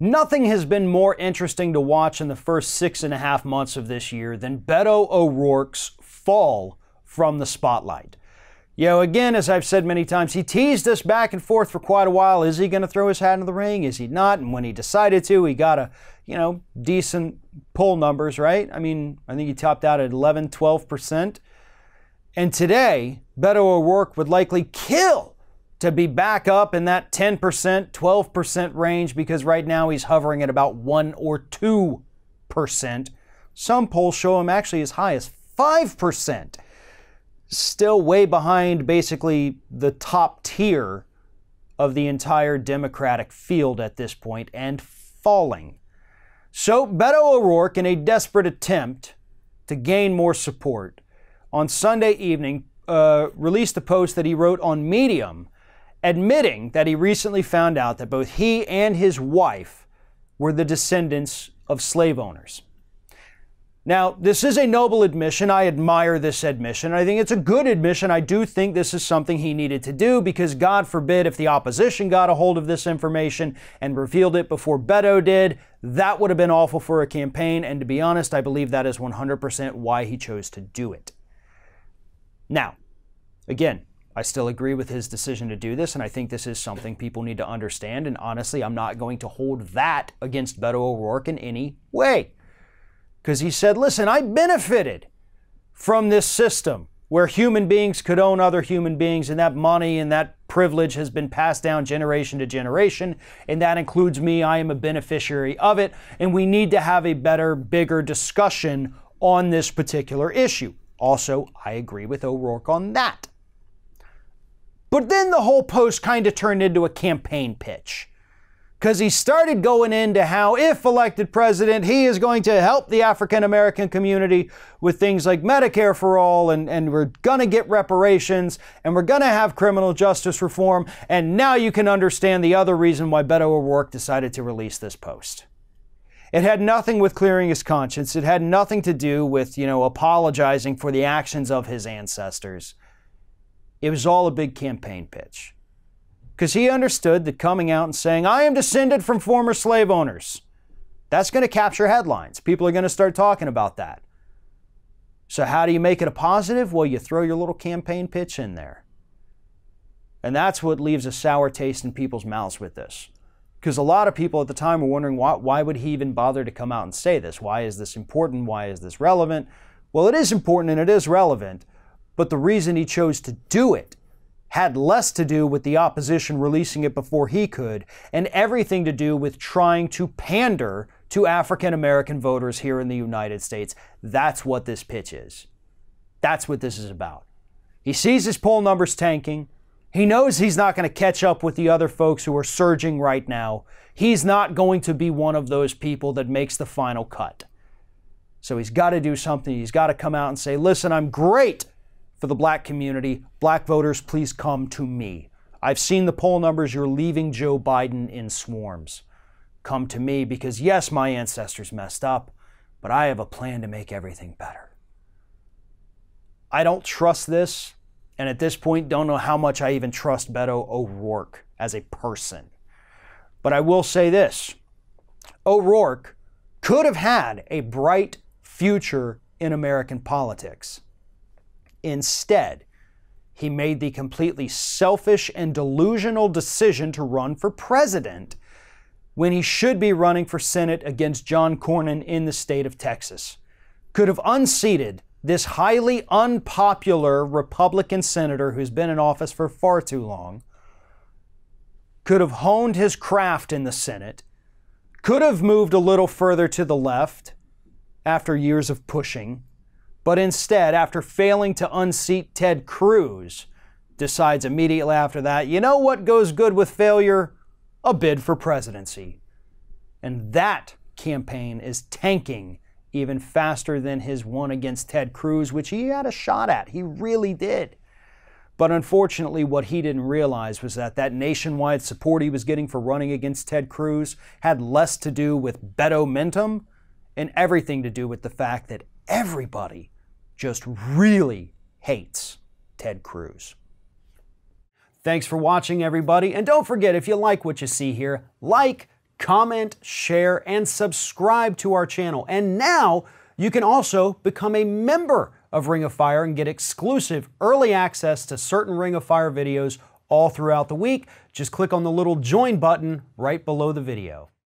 Nothing has been more interesting to watch in the first 6.5 months of this year than Beto O'Rourke's fall from the spotlight. Again, as I've said many times, he teased us back and forth for quite a while. Is he going to throw his hat in the ring? Is he not? And when he decided to, he got decent poll numbers, right? I think he topped out at 11, 12%. And today, Beto O'Rourke would likely kill to be back up in that 10%, 12% range, because right now he's hovering at about 1 or 2%. Some polls show him actually as high as 5%. Still way behind basically the top tier of the entire Democratic field at this point, and falling. So Beto O'Rourke, in a desperate attempt to gain more support, on Sunday evening released a post that he wrote on Medium, admitting that he recently found out that both he and his wife were the descendants of slave owners. Now, this is a noble admission. I admire this admission. I think it's a good admission. I do think this is something he needed to do, because God forbid if the opposition got a hold of this information and revealed it before Beto did, that would have been awful for a campaign. And to be honest, I believe that is 100% why he chose to do it. Now, again, I still agree with his decision to do this, and I think this is something people need to understand. And honestly, I'm not going to hold that against Beto O'Rourke in any way. Because he said, listen, I benefited from this system where human beings could own other human beings, and that money and that privilege has been passed down generation to generation, and that includes me. I am a beneficiary of it, and we need to have a better, bigger discussion on this particular issue. Also, I agree with O'Rourke on that. But then the whole post kind of turned into a campaign pitch, because he started going into how, if elected president, he is going to help the African American community with things like Medicare for all, and we're going to get reparations, and we're going to have criminal justice reform. And now you can understand the other reason why Beto O'Rourke decided to release this post. It had nothing with clearing his conscience. It had nothing to do with, apologizing for the actions of his ancestors. It was all a big campaign pitch. Because he understood that coming out and saying, I am descended from former slave owners, that's going to capture headlines. People are going to start talking about that. So how do you make it a positive? Well, you throw your little campaign pitch in there. And that's what leaves a sour taste in people's mouths with this. Because a lot of people at the time were wondering, why would he even bother to come out and say this? Why is this important? Why is this relevant? Well, it is important and it is relevant. But the reason he chose to do it had less to do with the opposition releasing it before he could, and everything to do with trying to pander to African American voters here in the United States. That's what this pitch is. That's what this is about. He sees his poll numbers tanking. He knows he's not going to catch up with the other folks who are surging right now. He's not going to be one of those people that makes the final cut. So he's got to do something. He's got to come out and say, listen, I'm great for the black community. Black voters, please come to me. I've seen the poll numbers. You're leaving Joe Biden in swarms. Come to me, because yes, my ancestors messed up, but I have a plan to make everything better. I don't trust this, and at this point don't know how much I even trust Beto O'Rourke as a person. But I will say this. O'Rourke could have had a bright future in American politics. Instead, he made the completely selfish and delusional decision to run for president when he should be running for Senate against John Cornyn in the state of Texas. Could have unseated this highly unpopular Republican senator who's been in office for far too long. Could have honed his craft in the Senate. Could have moved a little further to the left after years of pushing. But instead, after failing to unseat Ted Cruz, decides immediately after that, you know what goes good with failure? A bid for presidency. And that campaign is tanking even faster than his one against Ted Cruz, which he had a shot at. He really did. But unfortunately, what he didn't realize was that nationwide support he was getting for running against Ted Cruz had less to do with Beto-mentum and everything to do with the fact that everybody just really hates Ted Cruz. Thanks for watching, everybody. And don't forget, if you like what you see here, like, comment, share, and subscribe to our channel. And now you can also become a member of Ring of Fire and get exclusive early access to certain Ring of Fire videos all throughout the week. Just click on the little join button right below the video.